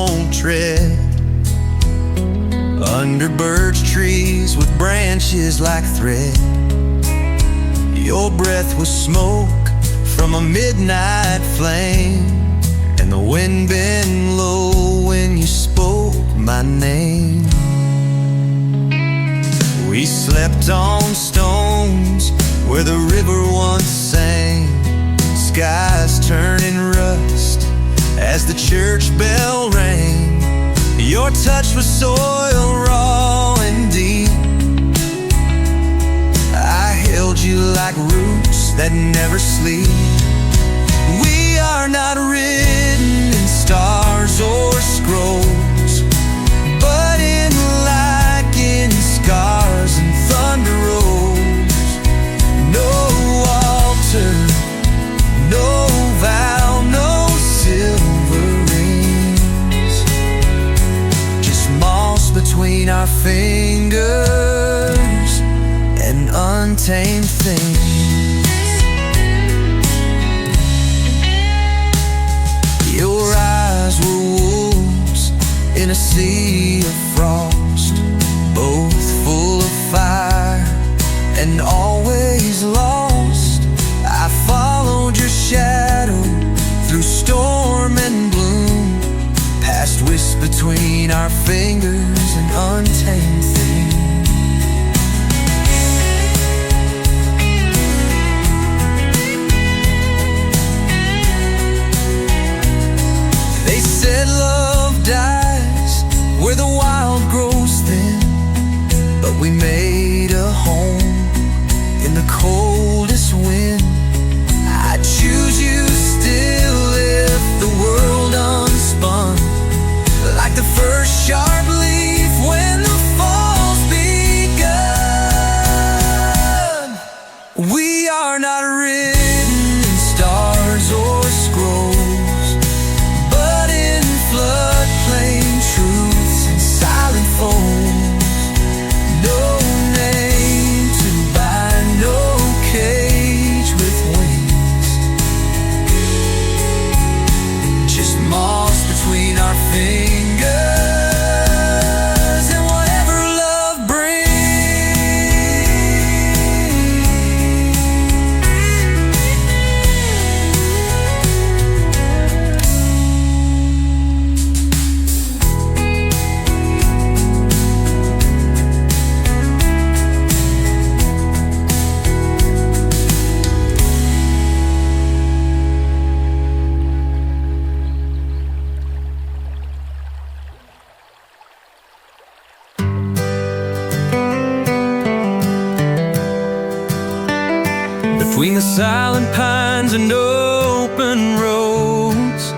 won't tread, under birch trees with branches like thread. Your breath was smoke from a midnight flame, and the wind bent low when you spoke my name. We slept on stones where the river once sang, skies turning rust as the church bell rang. Your touch was soil raw and deep. I held you like roots that never sleep. We are not written in stars or scrolls, but in lichen scars and thunder rolls. No altar, no vow, no silver rings, just moss between our fingers and untamed things. Your eyes were wolves in a sea of frost, both full of fire and always lost. I followed your shadow through storm and bloom, past wisps between our fingers and untamed things. They said love dies where the wild grows thin, but we made a home in the coldest wind. I'd choose you still if the world unspun, like the first sharp leaf when the fall's begun. We are not written in stars or scrolls, but in floodplain truths and silent folds. No name to bind, no cage with wings, just moss between our fingers and whatever love brings. Between the silent pines and open roads,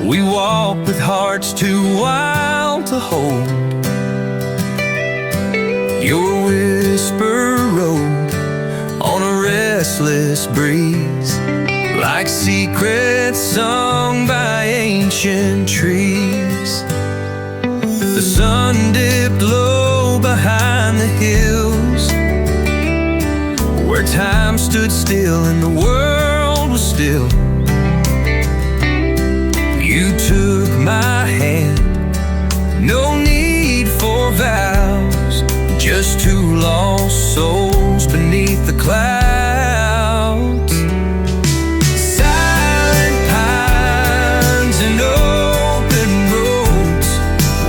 we walk with hearts too wild to hold. Your whisper rode on a restless breeze, like secrets sung by ancient trees. The sun dipped low behind the hills, where time stood still and the world was still. You took my hand, no need for vows, just two lost souls beneath the clouds. Silent pines and open roads,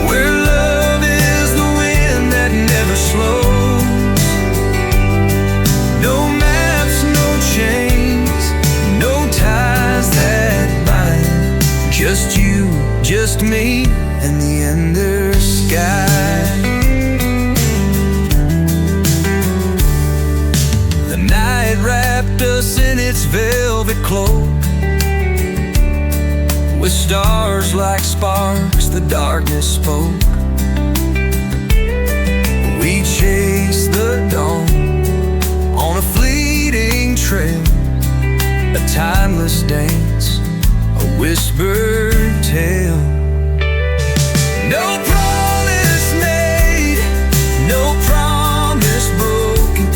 where love is the wind that never slows. No maps, no chains, no ties that bind, just you, just me, and the ender sky. The night wrapped us in its velvet cloak, with stars like sparks the darkness spoke. We chased the dawn on a fleeting trail, a timeless dance, a whispered tale. No promise made, no promise broken,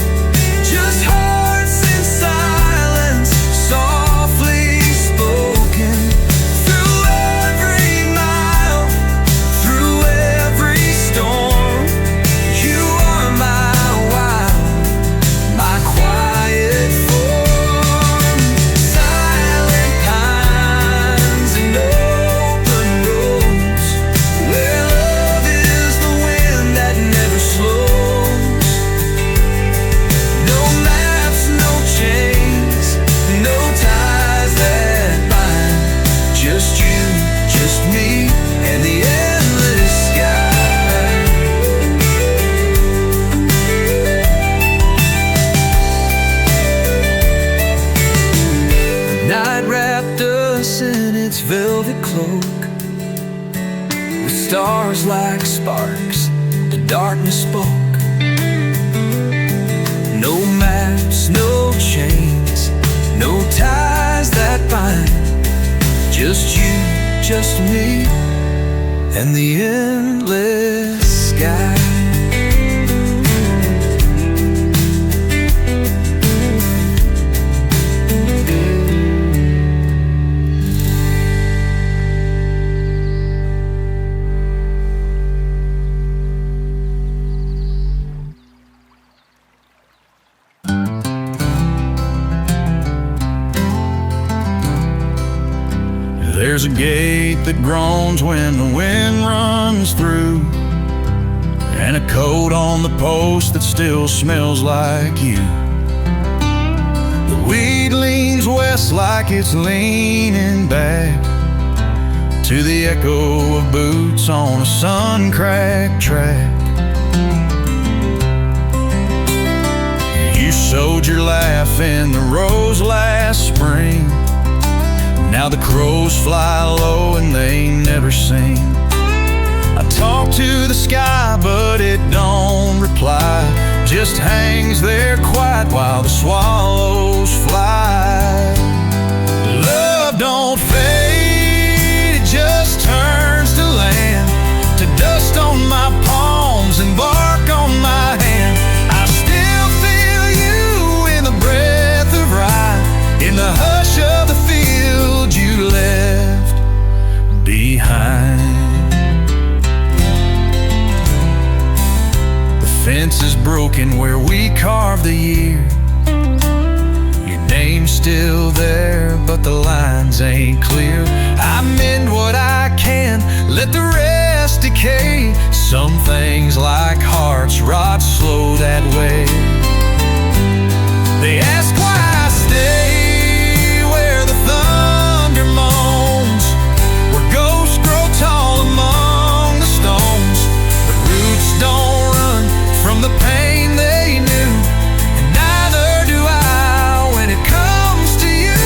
just hearts in silence, softly spoken. Through every stars like sparks, the darkness spoke. No maps, no chains, no ties that bind. Just you, just me, and the endless sky. There's a gate that groans when the wind runs through, and a coat on the post that still smells like you. The weed leans west like it's leaning back to the echo of boots on a sun-cracked track. You sowed your laugh in the rose last spring. Now the crows fly low and they never sing. I talk to the sky, but it don't reply. Just hangs there quiet while the swallows fly. Love don't fade, it just turns to land, to dust on my palms and bark on my hand. I still feel you in the breath of rye, in the hush of the field you left behind. The fence is broken where we carved the year. Your name's still there, but the lines ain't clear. I mend what I can, let the rest decay. Some things like hearts rot slow that way. They ask why I stay where the thunder moans, where ghosts grow tall among the stones. The roots don't run from the pain they knew, and neither do I when it comes to you.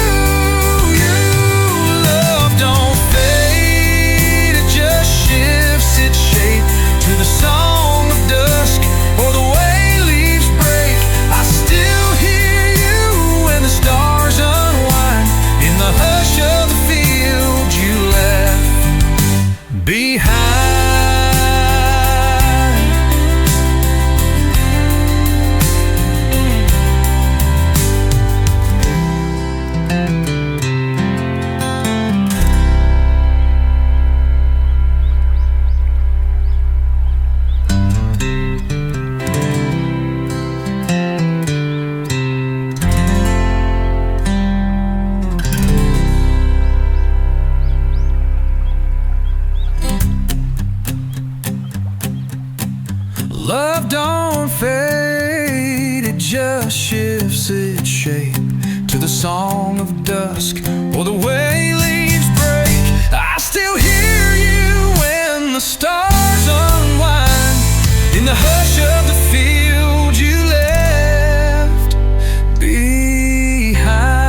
Love don't fade, it just shifts its shape to the song of dusk or the way leaves break. I still hear you when the stars unwind in the hush of the field you left behind. Love don't fade, it just shifts its shape to the song of dusk or the way leaves break. I still hear you when the stars unwind in the hush of the field you left behind.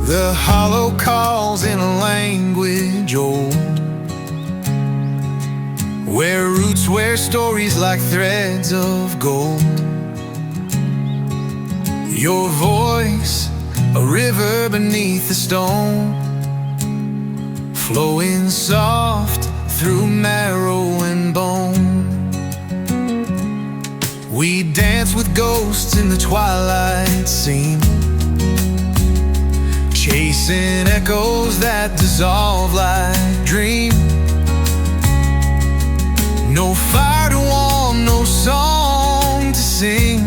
The hollow calls in a language old, where roots wear stories like threads of gold. Your voice, a river beneath the stone, flowing soft through marrow and bone. We dance with ghosts in the twilight scene, chasing echoes that dissolve like dream. No fire to warm, no song to sing,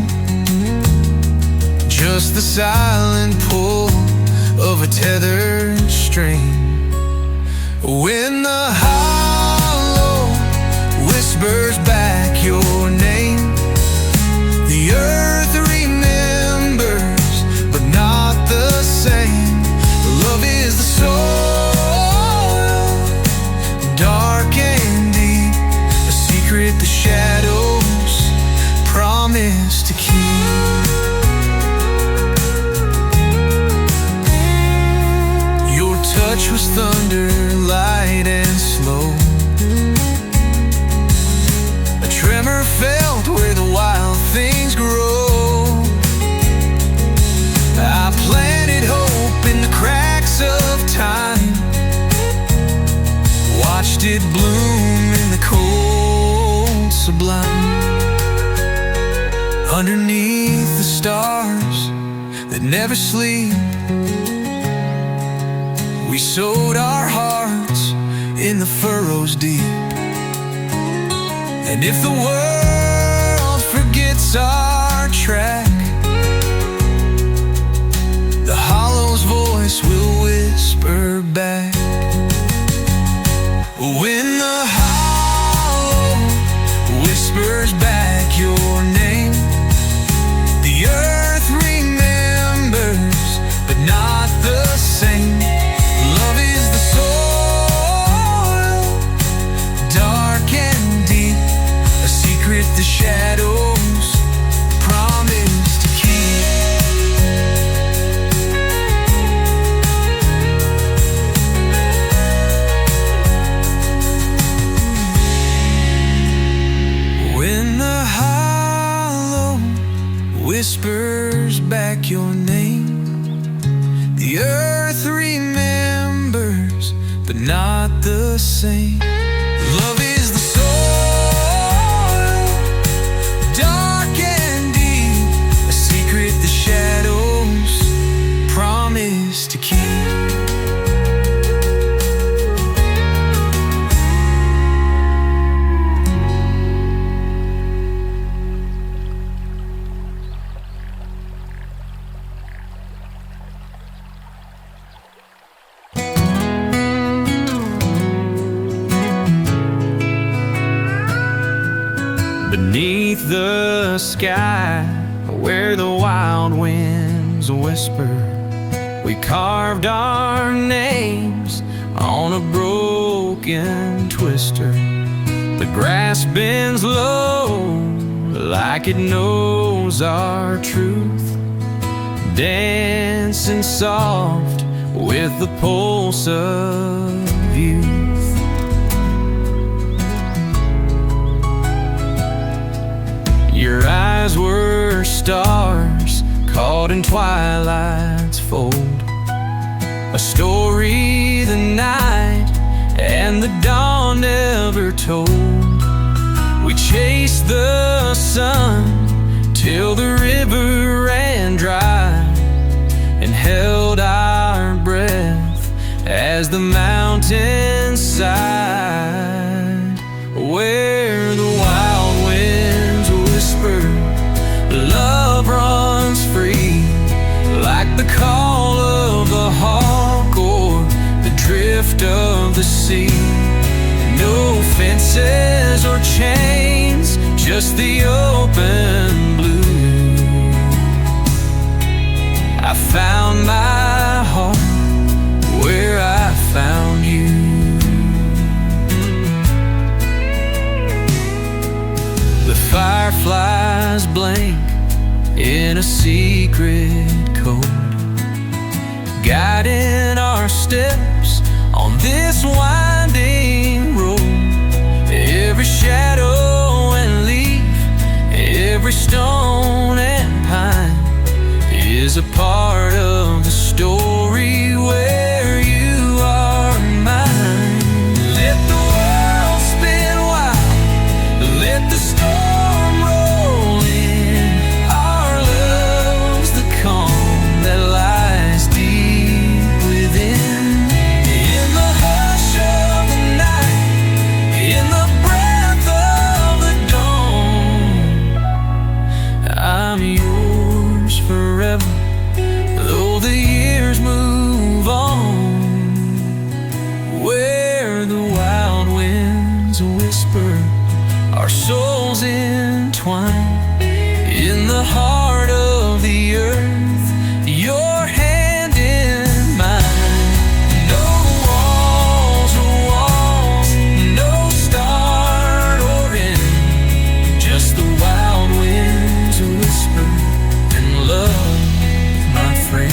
just the silent pull of a tethered string. When the hollow whispers back your name, the earth remembers, but not that never sleep. We sowed our hearts in the furrows deep. And if the world forgets our track, the hollow's voice will whisper back. When the hollow whispers back your name, the earth remembers, but not the same. Love is the soil, dark and deep, a secret the shadows promise to whispers back your name, the earth remembers, but not the same. Love is the soil, dark and deep, a secret the shadows promise to keep. Beneath the sky, where the wild winds whisper, we carved our names on a broken twister. The grass bends low like it knows our truth, dancing soft with the pulse of youth. Your eyes were stars caught in twilight's fold, a story the night and the dawn never told. We chased the sun till the river ran dry, and held our breath as the mountains sighed. Where the wild winds whisper, love runs free, like the call of the hawk or the drift of the sea. No fences or chains, just the open blue. I found my heart where I found you. The fireflies blink in a secret code, guiding our steps on this winding road. Every shadow and leaf, every stone and pine is a part of the story where you are mine. Let the world spin wild, let the storm roll in. Our love's the calm that lies deep within. In the hush of the night, in the breath of the dawn, I'm yours forever, though the years move on. Where the wild winds whisper, our souls entwine in the heart of the earth, your hand in mine. No walls or walls, no start or end, just the wild winds whisper and love, my friend.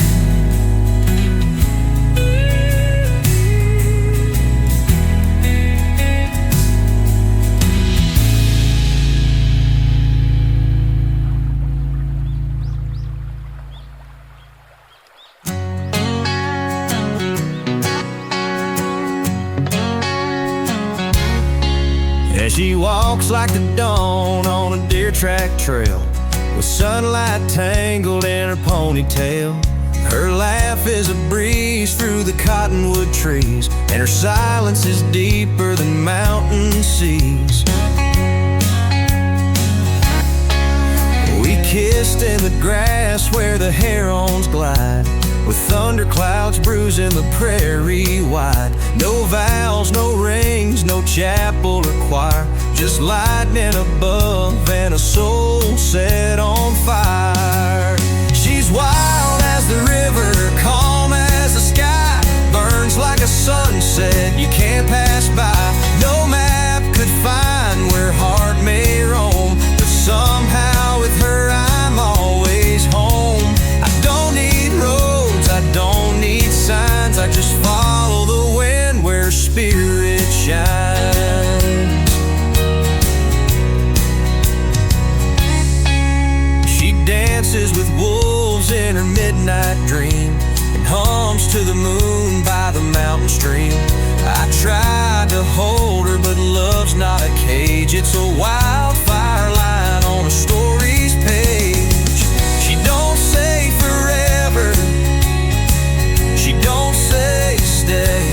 As she walks like the dawn on a deer track trail, with sunlight tangled in her ponytail. Her laugh is a breeze through the cottonwood trees, and her silence is deeper than mountain seas. We kissed in the grass where the herons glide, with thunderclouds bruising the prairie wide. No vows, no rings, no chapel or choir, just lightning above and a soul set on fire. She's wild as the river, calm as the sky, burns like a sunset you can't pass by. No map could find where heart may roam, but somehow with her I'm always home. I don't need roads, I don't need signs, I just follow the wind where spirit shines. She dances with wolves in her midnight dream, and hums to the moon by the mountain stream. I tried to hold her, but love's not a cage, it's a wildfire line on a story's page. She don't say forever, she don't say stay,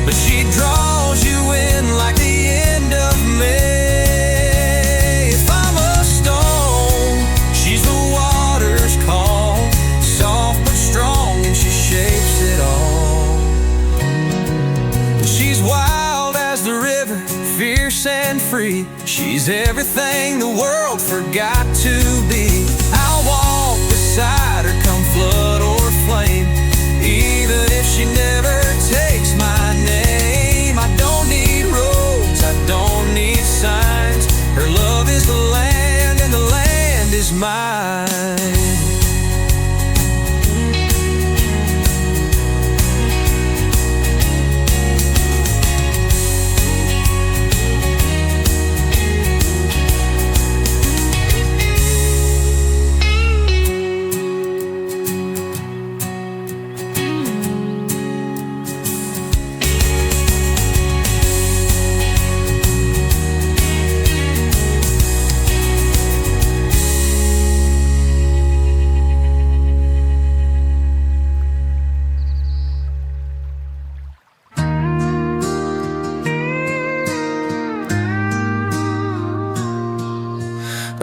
but she draws you in like the end of May. If I'm a stone, she's the water's call, soft but strong, and she shapes it all. She's wild as the river, fierce and free. She's everything the world forgot to be. I'll walk beside her, come flood or flame, even if she never takes my name. I don't need roads, I don't need signs. Her love is the land, and the land is mine.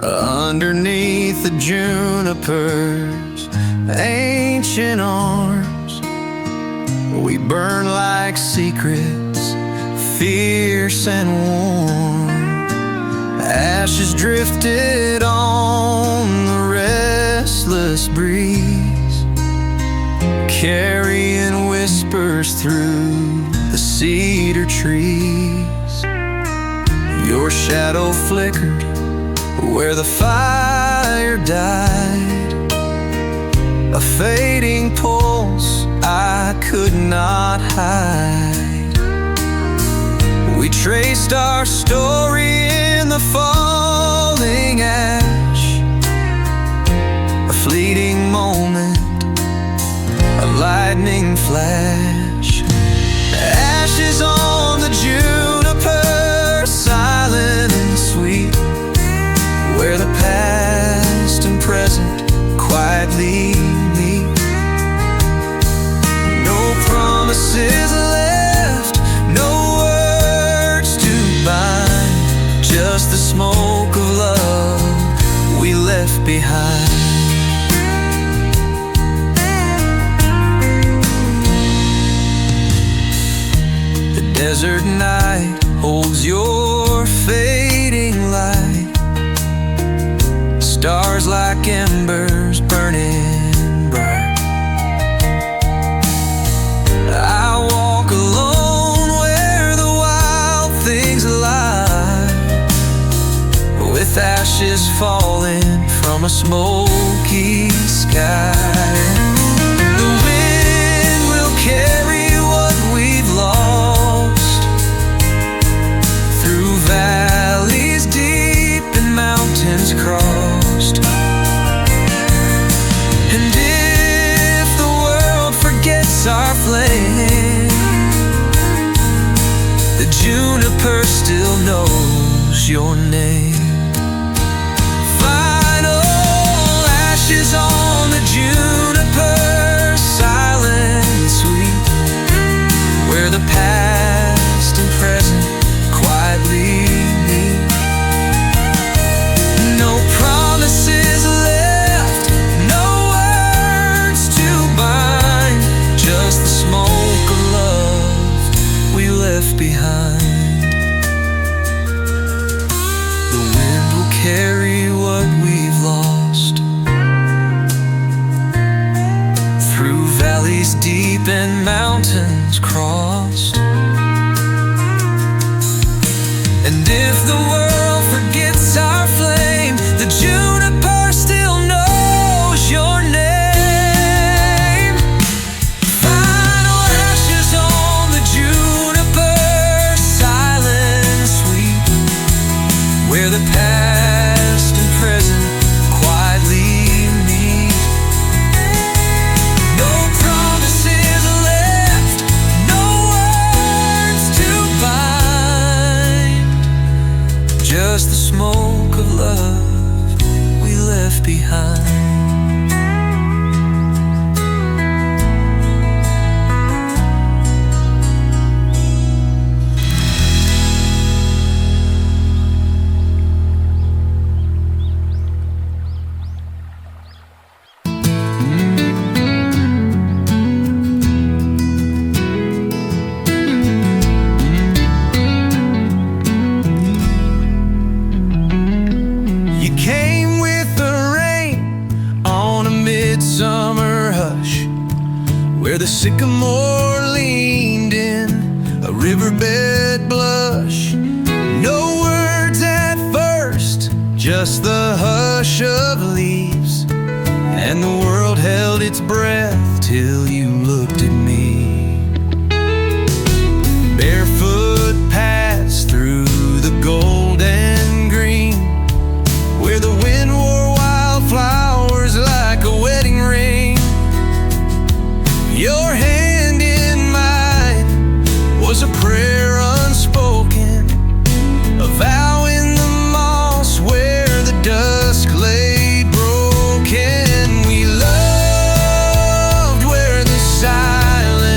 Underneath the junipers, ancient arms, we burn like secrets, fierce and warm. Ashes drifted on the restless breeze, carrying whispers through the cedar trees. Your shadow flickered where the fire died, a fading pulse I could not hide. We traced our story in the falling ash, a fleeting moment, a lightning flash. Ashes on the juniper, silent and sweet, where the past and present quietly meet. No promises left, no words to bind, just the smoke of love we left behind. The desert night holds your fading light, stars like embers burning bright. I walk alone where the wild things lie, with ashes falling from a smoky sky. The wind will carry what we've lost through valleys deep and mountains crossed. And if the world forgets our flame, the juniper still knows your name. Final deep and mountains crossed. And if the world forgets our flame, the juniper still knows your name. Final ashes on the juniper, silent and sweet, where the past and present quietly meet. No promises left, no words to bind, just the smoke of love we left behind. Summer hush, where the sycamore leaned in a riverbed blush. No words at first, just the hush of leaves, and the world held its breath till you looked at me. Barefoot paths through the gold and green, where the wind wore wildflowers like a wedding ring. Your hand in mine was a prayer unspoken, a vow in the moss where the dusk lay broken. We loved where the silence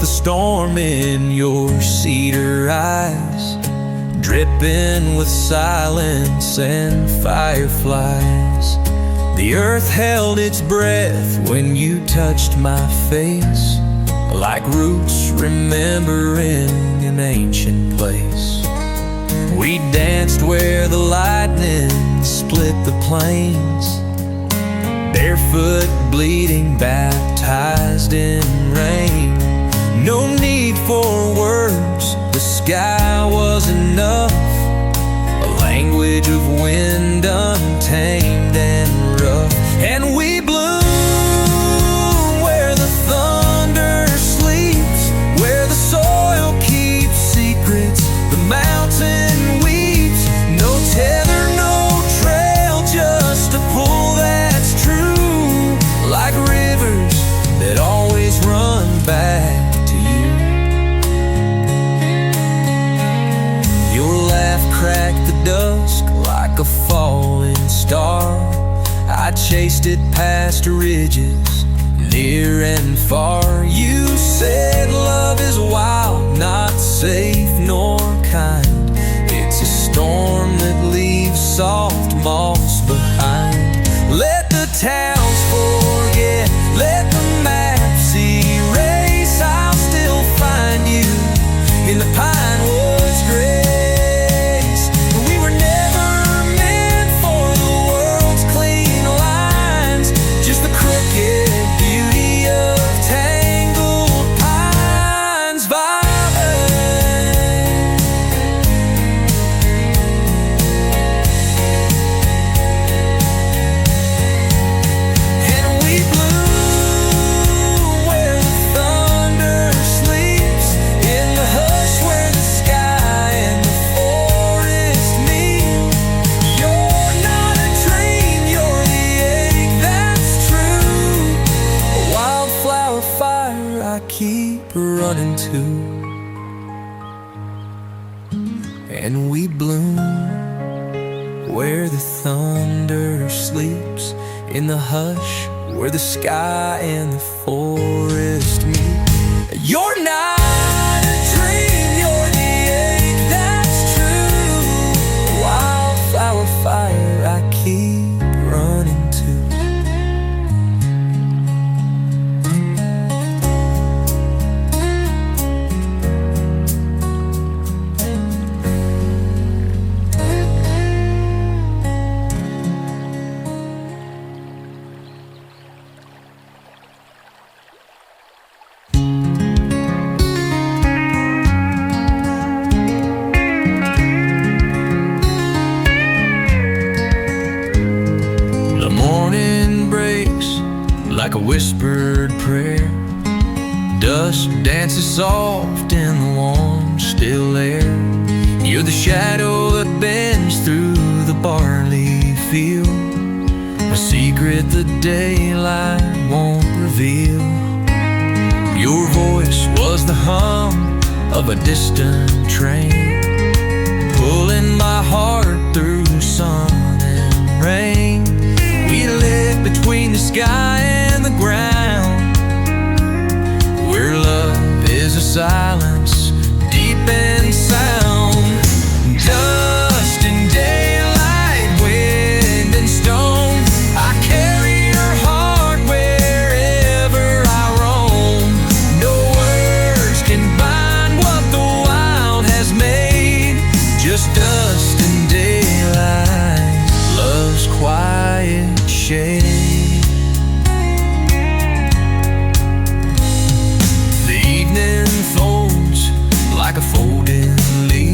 the storm in your cedar eyes, dripping with silence and fireflies. The earth held its breath when you touched my face, like roots remembering an ancient place. We danced where the lightning split the plains, barefoot, bleeding, baptized in rain. No need for words, the sky was enough, a language of wind untamed and rough. And we bloom where the thunder sleeps, where the soil keeps secrets, the mountain weeps. No tether, no trail, just a pull that's true, like rivers that always run back to you. Your laugh cracked the dusk like a falling star. I chased it past ridges, near and far. You said love is wild, not safe nor kind. It's a storm that leaves soft moss behind. Let the towns forget, let the maps erase. I'll still find you in the pine woods grace. We were never meant for the world's clean lines, just the crooked beauty of tangled pines. Running to, and we bloom where the thunder sleeps, in the hush where the sky and the forest meet. You're not a dream, you're the ache that's true. Wildflower fire I keep running to. Like a whispered prayer, dusk dances soft in the warm, still air. You're the shadow that bends through the barley field, a secret the daylight won't reveal. Your voice was the hum of a distant train, pulling my heart through sun and rain. We live between the sky and the ground, where love is a silence deep and sound. Dust and daylight, wind and stone, I carry your heart wherever I roam. No words can bind what the wild has made, just dust and daylight, love's quiet shade. The evening folds like a folding leaf,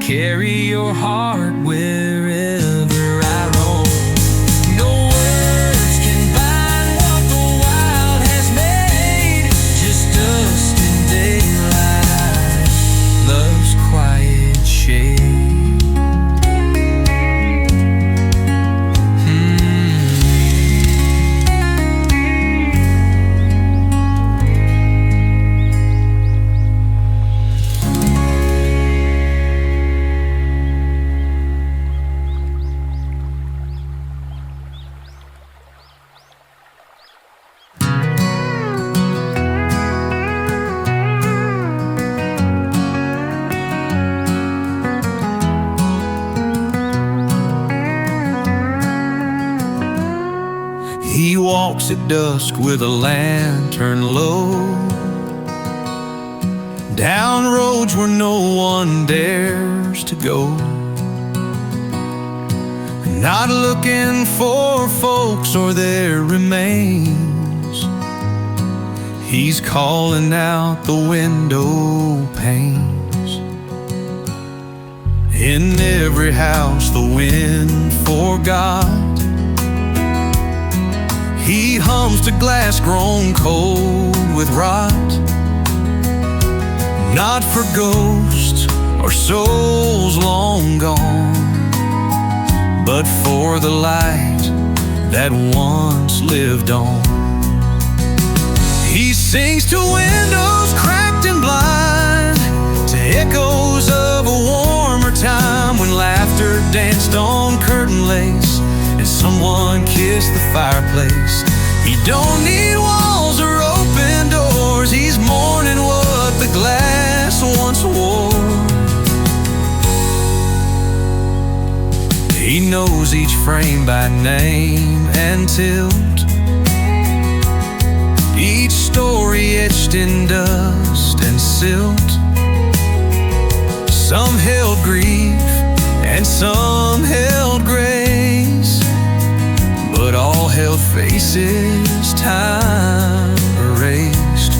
carry your heart wherever I roam. No words can bind what the wild has made, just dust and daylight, love's quiet shade. He walks at dusk with a lantern low, down roads where no one dares to go, not looking for folks or their remains. He's calling out the window panes. In every house the wind forgot, he hums to glass grown cold with rot, not for ghosts or souls long gone, but for the light that once lived on. He sings to windows cracked and blind, to echoes of a warmer time when laughter danced on curtain lace and someone kissed the fireplace. He don't need walls or open doors, he's mourning what the glass once wore. He knows each frame by name and tilt, each story etched in dust and silt. Some held grief and some held grace, but all held faces time erased.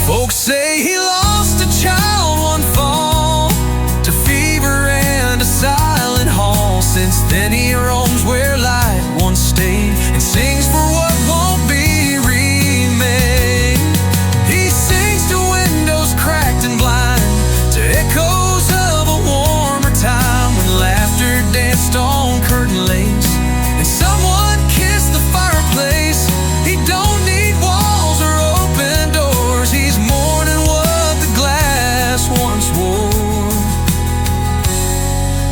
Folks say he lost a child one fall to fever and a silent hall. Since then he roams where light once stayed and sings for what won't be remade. He sings to windows cracked and blind, to echoes of a warmer time when laughter danced on curtain lace and someone kissed the fireplace. He don't need walls or open doors, he's mourning what the glass once wore.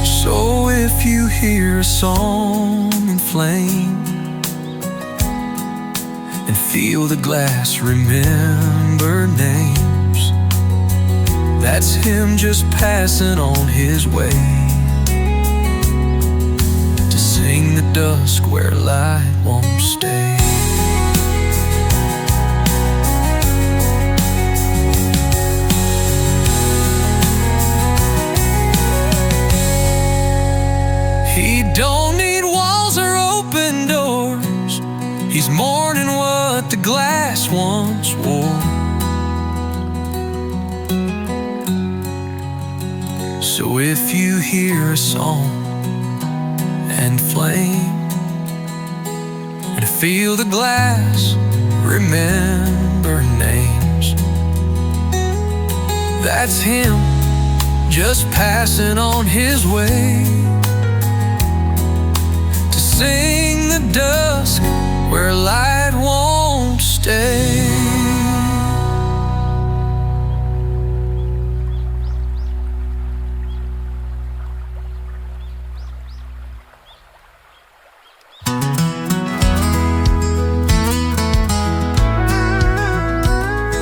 So if you hear a song in flame and feel the glass remember names, that's him just passing on his way to sing the dusk where light won't stay. He don't need walls or open doors, he's mourning what the glass once wore. So if you hear a song and flame and feel the glass remember names, that's him just passing on his way to sing the dusk where light won't stay.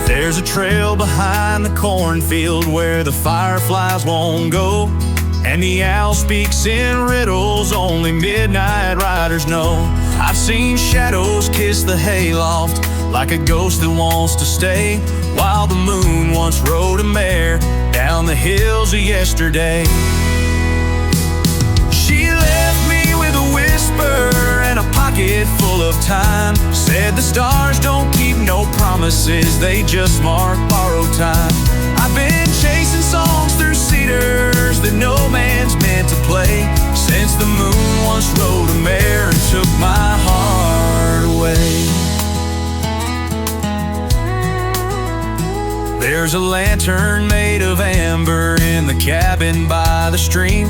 There's a trail behind the cornfield where the fireflies won't go, and the owl speaks in riddles only midnight riders know. I've seen shadows kiss the hayloft like a ghost that wants to stay, while the moon once rode a mare down the hills of yesterday. She left me with a whisper and a pocket full of time. Said the stars don't keep no promises, they just mark borrowed time. I've been chasing songs through cedar cedars that no man's meant to play, since the moon once rode a mare and took my heart away. There's a lantern made of amber in the cabin by the stream.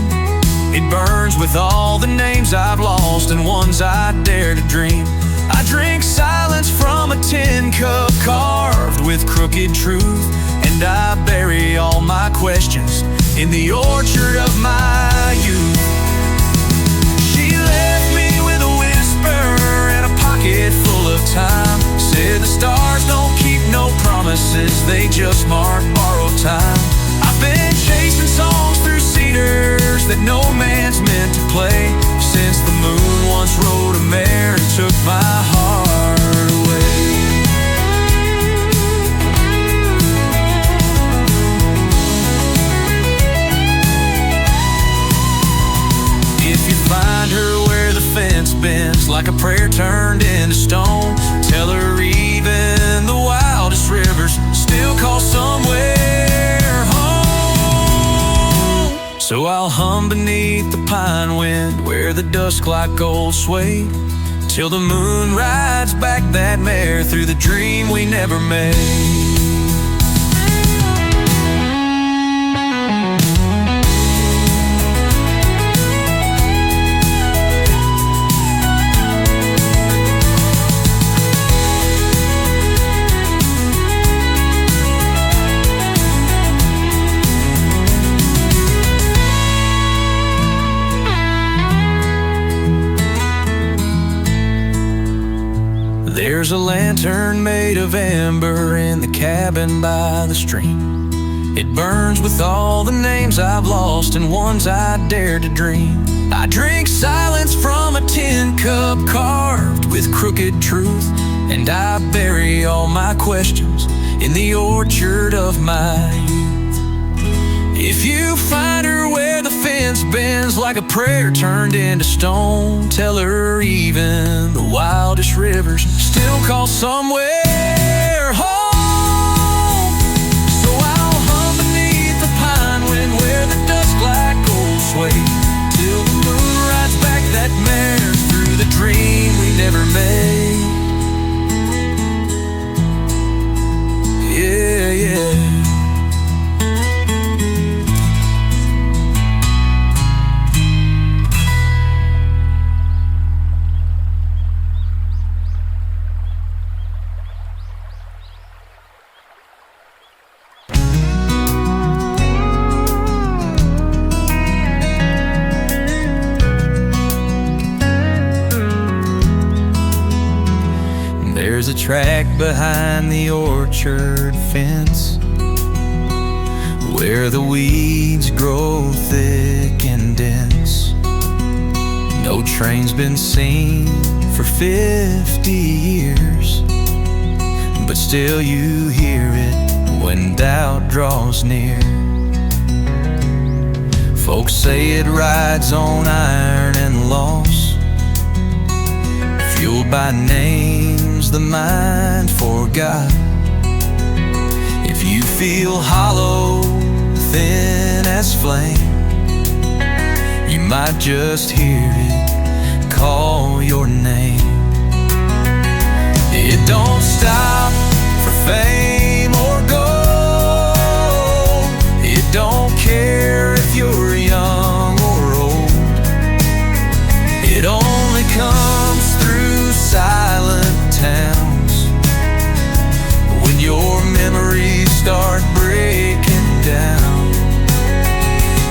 It burns with all the names I've lost and ones I dare to dream. I drink silence from a tin cup carved with crooked truth, and I bury all my questions in the orchard of my youth. She left me with a whisper and a pocket full of time. Said the stars don't keep no promises, they just mark borrowed time. I've been chasing songs through cedars that no man's meant to play, since the moon once rode a mare and took my heart away. If you find her where the fence bends like a prayer turned into stone, tell her even the wildest rivers still call somewhere home. So I'll hum beneath the pine wind where the dusk like gold swayed, till the moon rides back that mare through the dream we never made. There's a lantern made of amber in the cabin by the stream. It burns with all the names I've lost and ones I dare to dream. I drink silence from a tin cup carved with crooked truth, and I bury all my questions in the orchard of my youth. If you find her where the fence bends like a prayer turned into stone, tell her even the wildest rivers still call somewhere home. So I'll hum beneath the pine wind where the dusk like gold sway, till the moon rides back that mare through the dream we never made. Yeah, yeah. There's a track behind the orchard fence where the weeds grow thick and dense. No train's been seen for 50 years, but still you hear it when doubt draws near. Folks say it rides on iron and loss, fueled by names the mind forgot. If you feel hollow, thin as flame, you might just hear it call your name. It don't stop for fame or gold. It don't care if you're young or old. It only comes through silent towns when your memories start breaking down.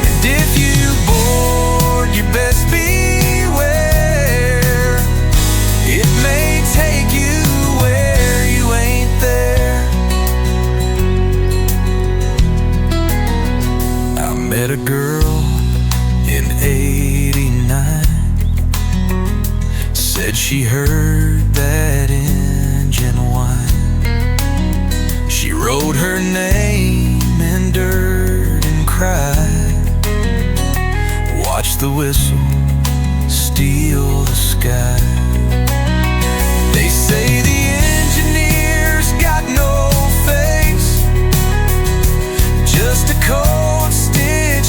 And if you board, you best beware. It may take you where you ain't there. I met a girl in '89, said she heard that engine whine. She wrote her name in dirt and cried. Watched the whistle steal the sky. They say the engineer's got no face, just a cold stitch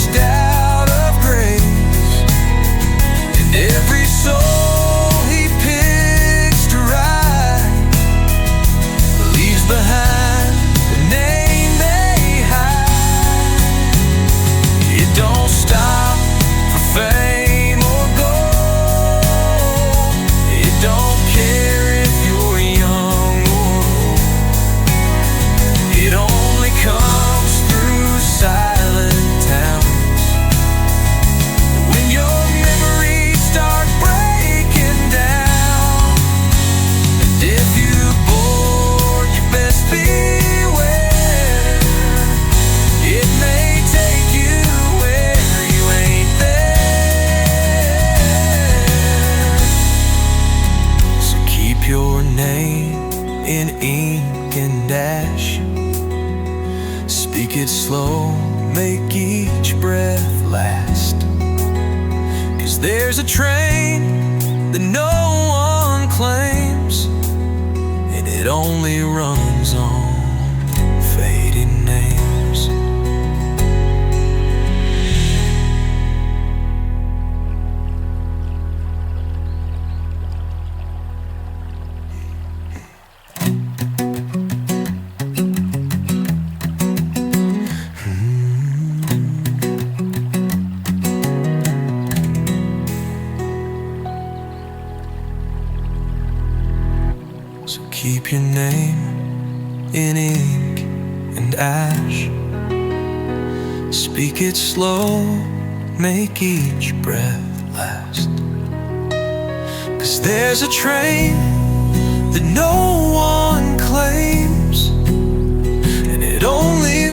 'Cause there's a train that no one claims, and it only runs on fading names. So keep your name in ink and ash. Speak it slow, make each breath last. 'Cause there's a train that no one claims, and it only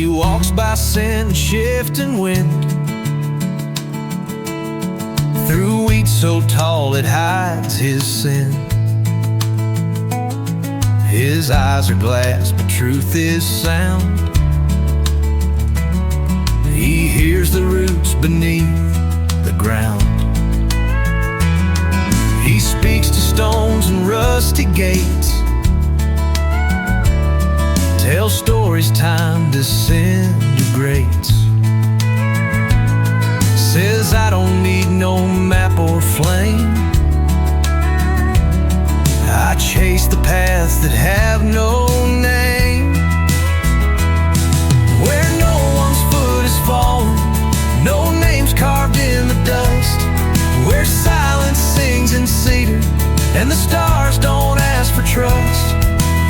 walks by sin, shifting wind, through weeds so tall it hides his sin. His eyes are glass, but truth is sound. He hears the roots beneath the ground. He speaks to stones and rusty gates, tell stories time disintegrates. Says I don't need no map or flame, I chase the paths that have no name. Where no one's foot is fallen, no names carved in the dust, where silence sings in cedar and the stars don't ask for trust.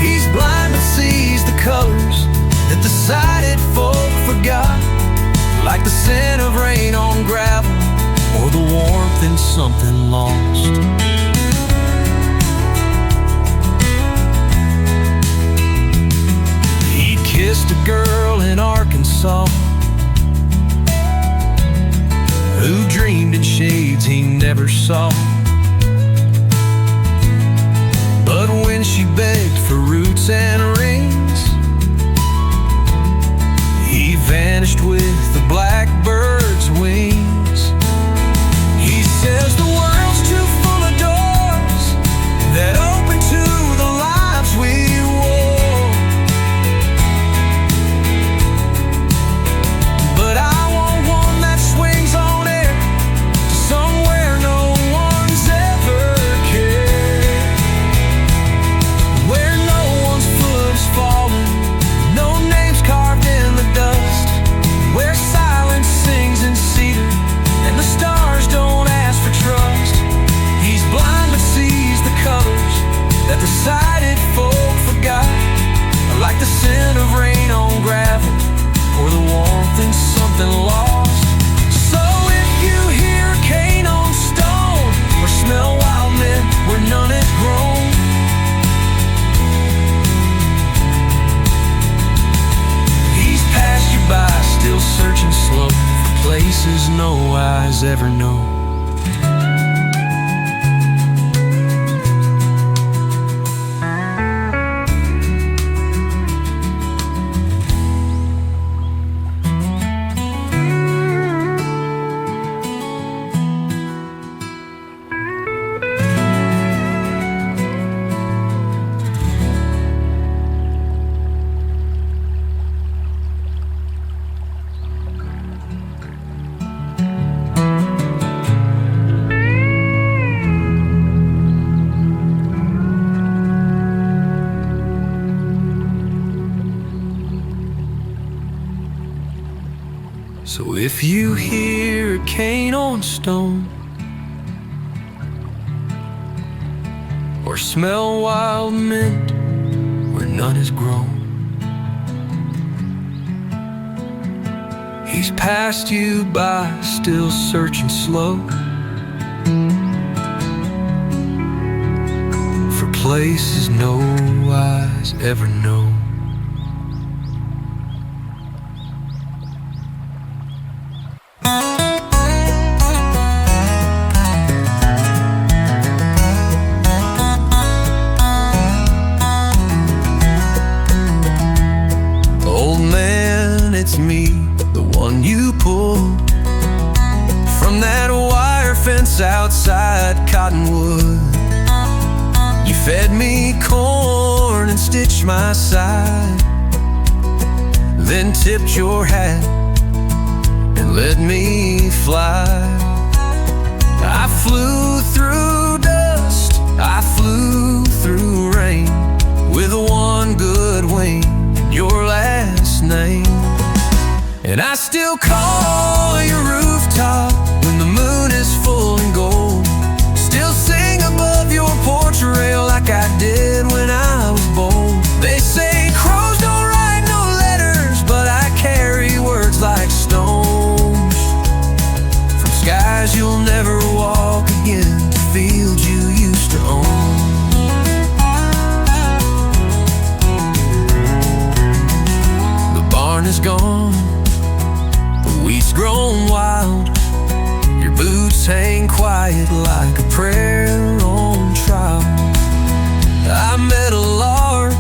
He's blind but sees the colors that the sighted folk forgot, like the scent of rain on gravel or the warmth in something lost. He kissed a girl in Arkansas who dreamed in shades he never saw. But when she begged for roots and rings, he vanished with the blackbird's wings. He says the world's too full of doors that open to the lives we wore, but I want one that swings on air to somewhere no one's ever cared, where no one's foot is fallen, no names carved in the dust, where silence sings in cedar and the stars don't ask for trust. He's blind but sees the colors that the sighted folk forgot, like the scent of rain on gravel or the warmth in something lost. So if you hear cane on stone or smell wild mint where none is grown, he's passed you by, still searching slow for places no eyes ever know. So if you hear a cane on stone or smell wild mint where none is grown, he's passed you by, still searching slow for places no eyes ever know. outside Cottonwood. You fed me corn and stitched my side, then tipped your hat and let me fly. I flew through dust, I flew through rain, with one good wing and your last name. And I still call your rooftop when the moon is full and gold. Still sing above your porch rail like I did when I was bold. They say crows don't write no letters, but I carry words like stones, from skies you'll never walk again, to fields you used to own. The barn is gone, wheat's grown wild, your boots hang quiet like a prayer on trial. I met a lark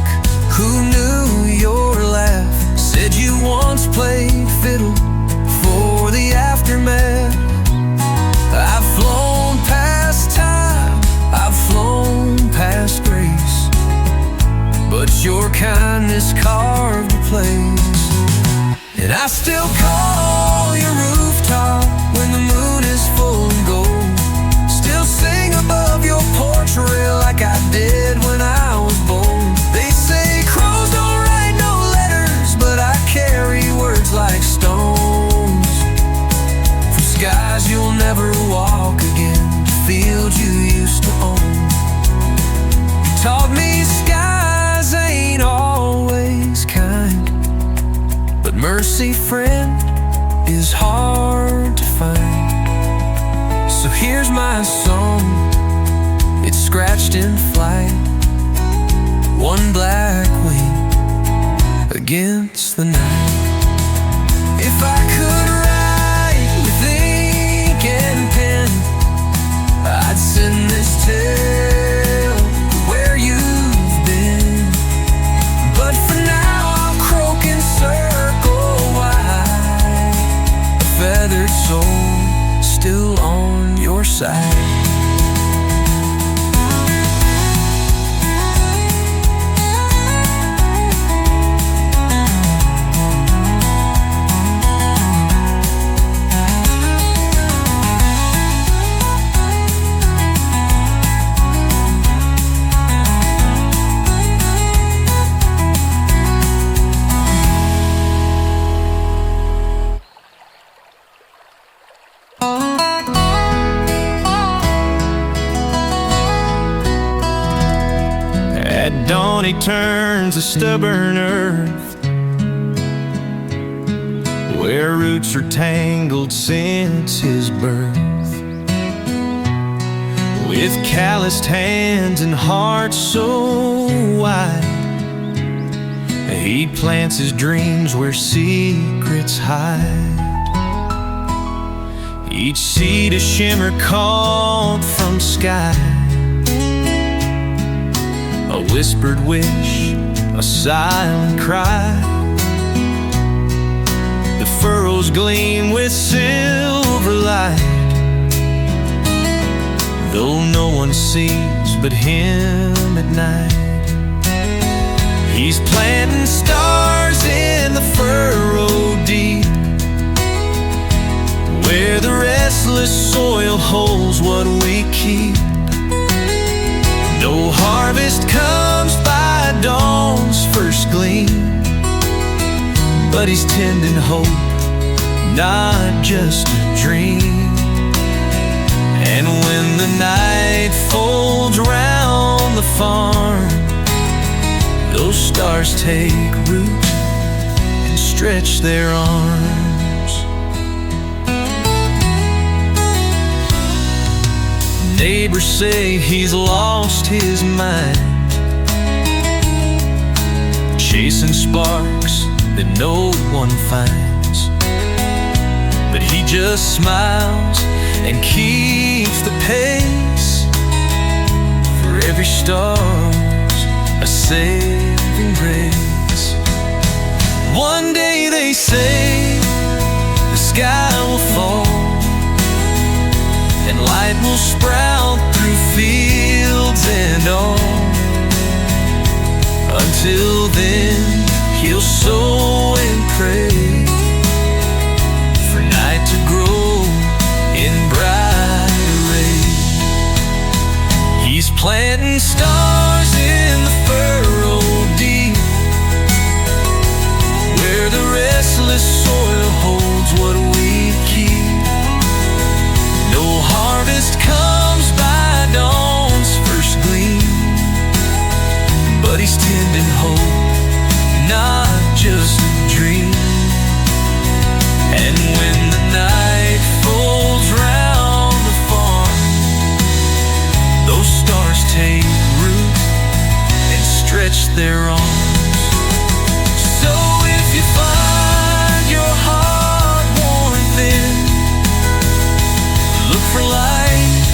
who knew your laugh, said you once played fiddle for the aftermath. I've flown past time, I've flown past grace, but your kindness carved a place. And I still call your rooftop when the moon is full and gold. Still sing above your porch rail like I did when I was bold. They say crows don't write no letters, but I carry words like stones, from skies you'll never walk again, to fields you used to own. You taught me skies ain't always kind, but mercy, friend, is hard to find. So here's my song, it's scratched in flight, one black wing against the night. If I could write with ink and pen, I'd send this tale where you've been. But for now I'll croak and circle wide, a feathered soul still on your side. At dawn he turns the stubborn earth, where roots are tangled since his birth. With calloused hands and heart so wide, he plants his dreams where secrets hide. Each seed a shimmer called from sky, a whispered wish, a silent cry. The furrows gleam with silver light, though no one sees but him at night. He's planting stars in the furrow deep, where the restless soil holds what we keep. No harvest comes by dawn's first gleam, but he's tending hope, not just a dream. And when the night folds round the farm, those stars take root and stretch their arms. Neighbors say he's lost his mind, chasing sparks that no one finds. But he just smiles and keeps the pace, for every star's a saving grace. One day they say the sky will fall, and light will sprout through fields and all. Until then, he'll sow and pray for night to grow in bright array. He's planting stars in the furrow deep, where the restless soil holds what we keep. No harvest comes by dawn's first gleam, but he's tending hope, not just a dream. And when the night folds round the farm, those stars take root and stretch their arms. So if you find your heart worn thin, look for light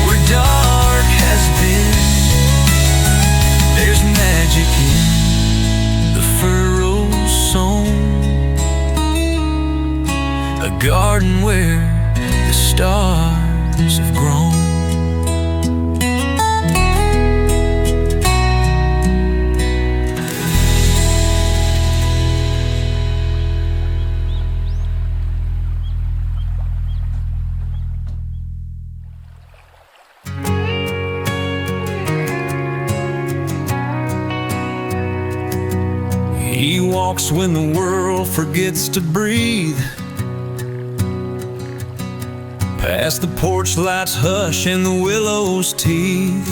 where dark has been. There's magic in the furrows sown, a garden where the stars have grown. He walks when the world forgets to breathe, past the porch light's hush and the willow's teeth.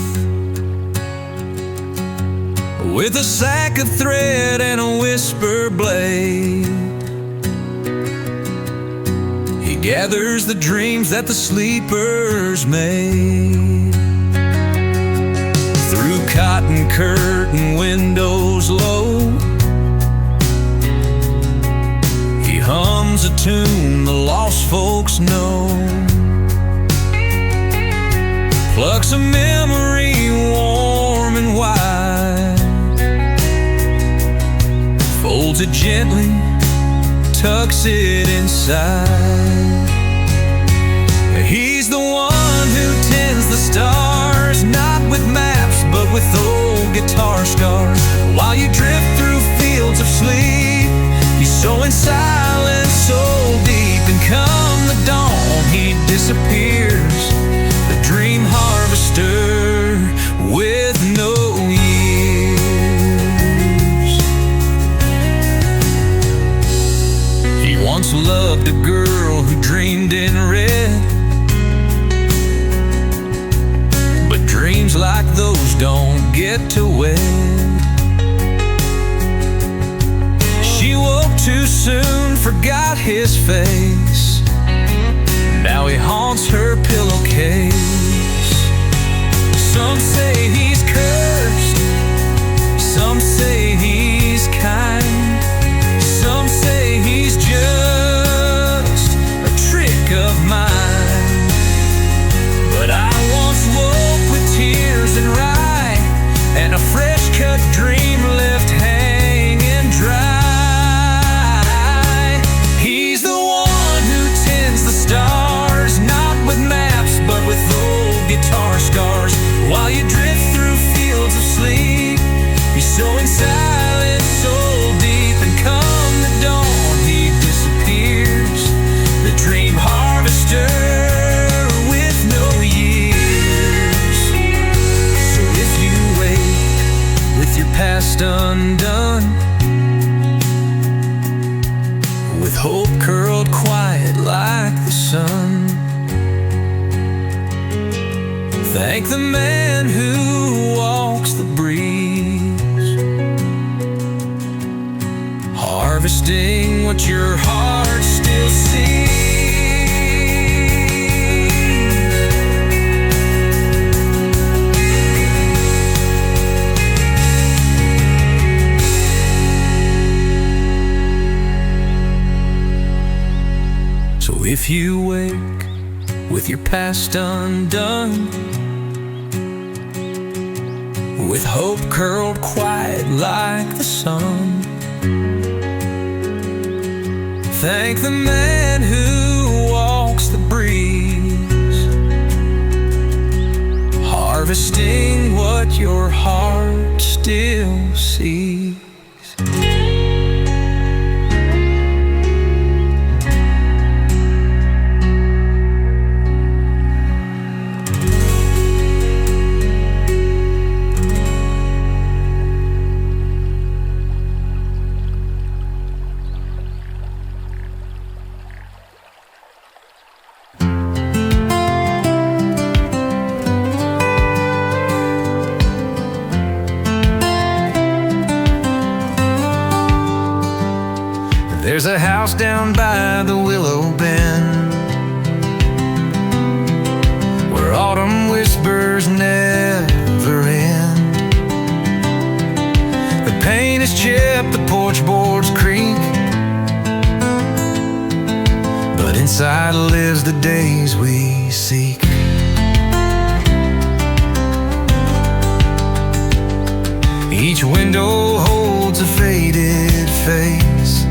With a sack of thread and a whisper blade, he gathers the dreams that the sleepers made. Through cotton curtain windows low, he hums a tune the lost folks know, plucks a memory warm and wide, folds it gently, tucks it inside. He's the one who tends the stars, not with maps but with old guitar scars. While you drift through fields of sleep, he's sowing silence so deep. And come the dawn, he disappears, the dream harvester with no years. He once loved a girl who dreamed in red, but dreams like those don't get to wed. She woke too soon, forgot his face, now he haunts her pillowcase. Some say he's cursed, some say he's kind, some say he's just a trick of mine. But I once woke with tears and rye, and a fresh cut dream left hanging dry. He's the one who tends the stars, not with maps but with old guitar scars. While you drift through fields of sleep, he's sowing silence so deep. And come the dawn, he disappears, the dream harvester with no years. So if you wake with your past undone, with hope curled quiet like the sun, thank the man who walks the breeze, harvesting what your heart still sees. So if you wake with your past undone, with hope curled quiet like the sun, thank the man who walks the breeze, harvesting what your heart still sees. There's a house down by the willow bend where autumn whispers never end. The paint is chipped, the porch boards creak, but inside lives the days we seek. Each window holds a faded face,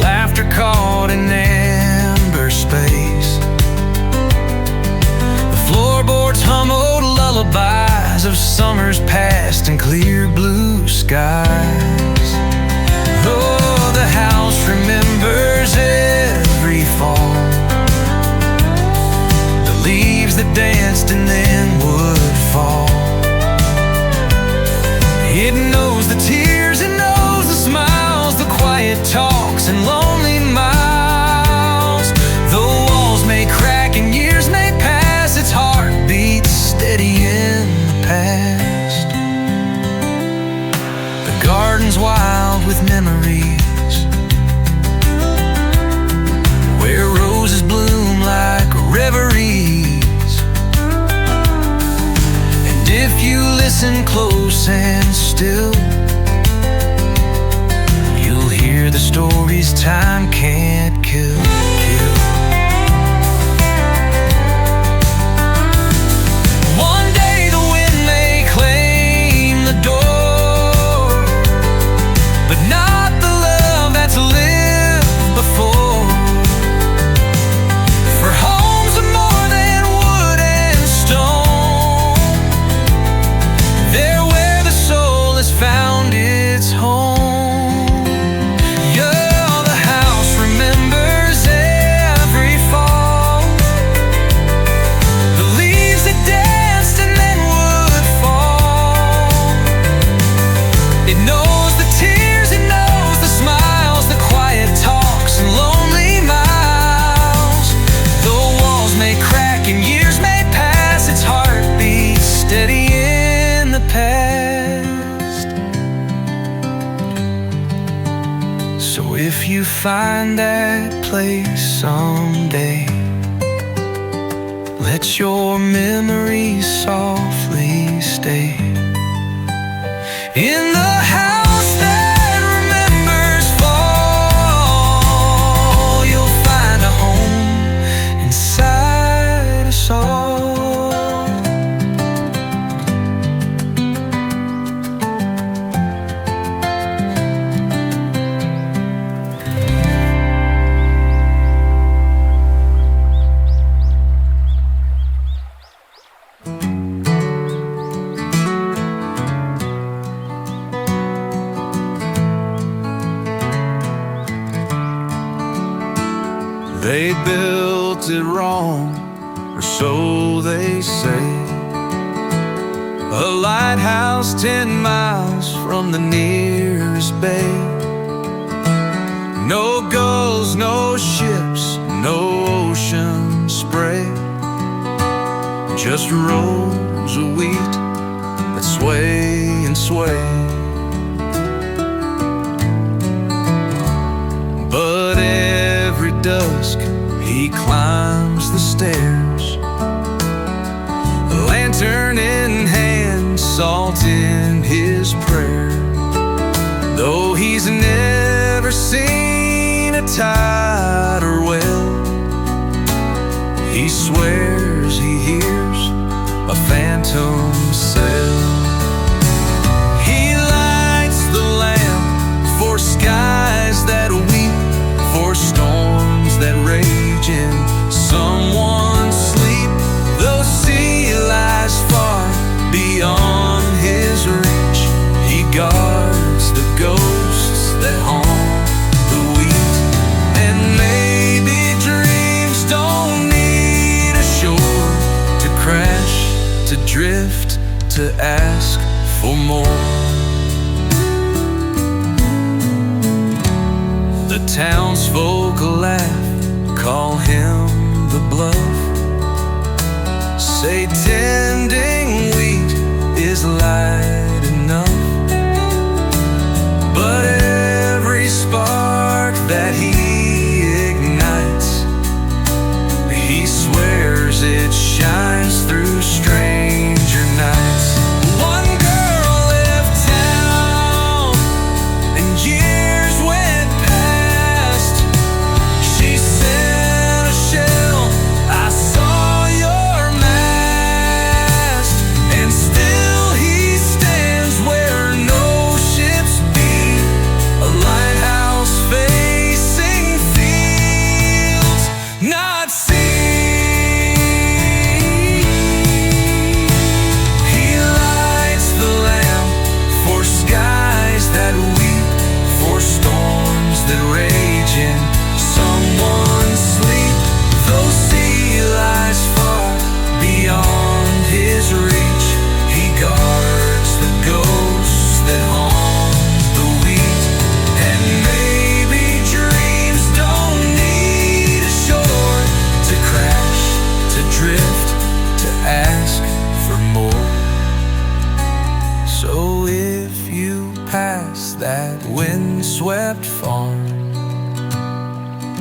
laughter caught in amber space. The floorboards hum old lullabies of summers past and clear blue skies. Oh, the house remembers every fall, the leaves that danced and then would fall. It knows the tears, it knows the smiles, the quiet talks and lonely miles. The walls may crack and years may pass, its heart beats steady in the past. The garden's wild with memories, where roses bloom like reveries. And if you listen close and still, hear the stories time can't kill. One day the wind may claim the door, but not the love that's lived before. For homes are more than wood and stone, they're where the soul has found its home. So if you find that place someday, let your memories softly stay in the house that remembers fall. You'll find a home inside us all. They built it wrong, or so they say. A lighthouse 10 miles from the nearest bay. No gulls, no ships, no ocean spray, just rows of wheat that sway and sway. But every dusk he climbs the stairs, lantern in hand, salt in his prayer. Though he's never seen a tide or well, he swears he hears a phantom cell. He lights the lamp for skies that weep, for storms that rage in someone's sleep. Those seas drift, to ask for more. The townsfolk laugh, call him the bluff, say tending wheat is light enough. But every spark that he ignites, he swears it shines through stranger nights. One girl left town and years went past. She sent a shell, I saw your mast, and still he stands where no ships be, a lighthouse facing fields not seen. That rage in someone's sleep. Though sea lies far beyond his reach, he guards the ghosts that haunt the wheat. And maybe dreams don't need a shore to crash, to drift, to ask for more. So if you pass that windswept farm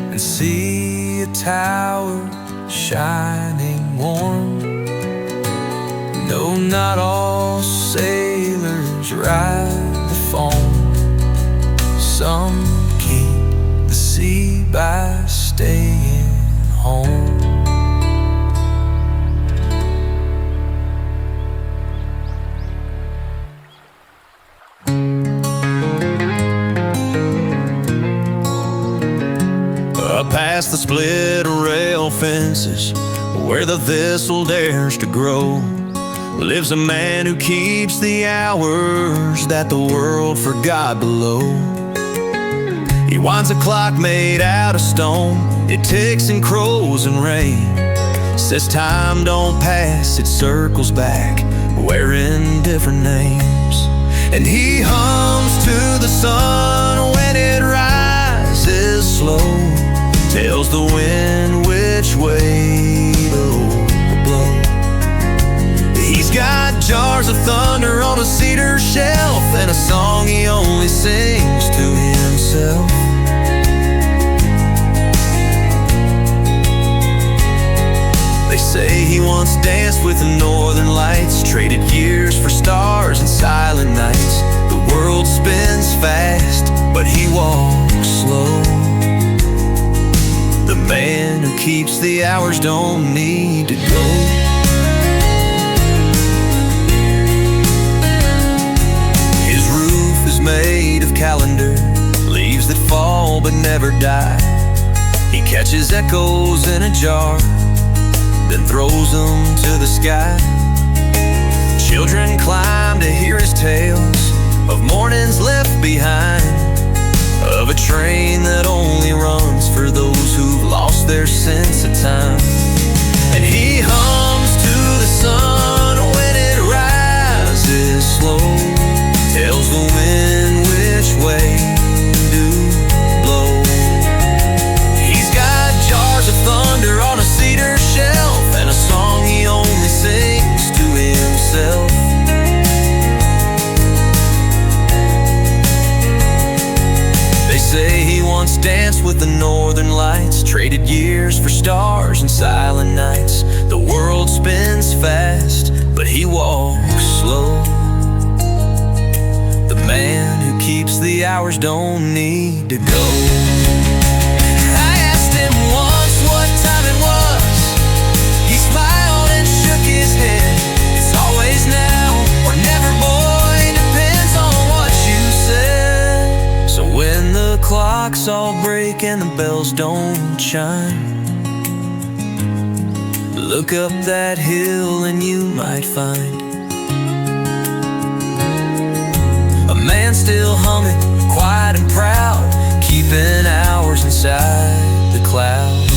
and see a tower shining warm, no, not all sailors ride the foam. Some keep the sea by staying home. Past the split rail fences, where the thistle dares to grow, lives a man who keeps the hours that the world forgot below. He winds a clock made out of stone, it ticks and crows and rain. Says time don't pass, it circles back, wearing different names. And he hums to the sun when it rises slow, tells the wind which way to blow. He's got jars of thunder on a cedar shelf, and a song he only sings to himself. They say he once danced with the northern lights, traded years for stars and silent nights. The world spins fast, but he walks slow. The man who keeps the hours don't need to go. His roof is made of calendar, leaves that fall but never die. He catches echoes in a jar, then throws them to the sky. Children climb to hear his tales of mornings left behind, of a train that only runs for those who've lost their sense of time. And he hums to the sun when it rises slow, tells the wind which way to blow. He's got jars of thunder on a cedar shelf, and a song he only sings to himself. Say he once danced with the northern lights, traded years for stars and silent nights. The world spins fast, but he walks slow. The man who keeps the hours don't need to go. I asked him once what time it was. He smiled and shook his head. It's always now or never, boy, depends on what you said. So when the clocks all break and the bells don't chime, look up that hill and you might find a man still humming, quiet and proud, keeping hours inside the clouds.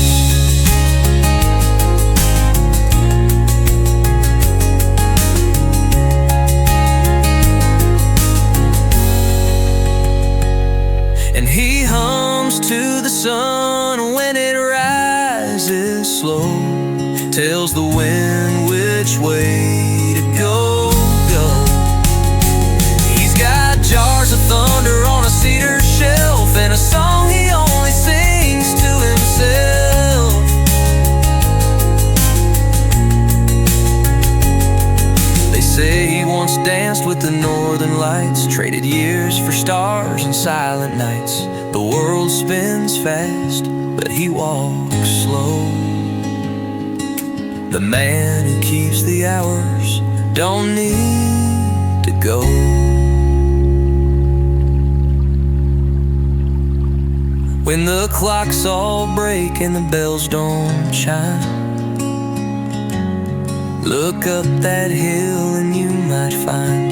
danced with the northern lights, traded years for stars and silent nights. The world spins fast, but he walks slow. The man who keeps the hours don't need to go. When the clocks all break and the bells don't chime, look up that hill and you might find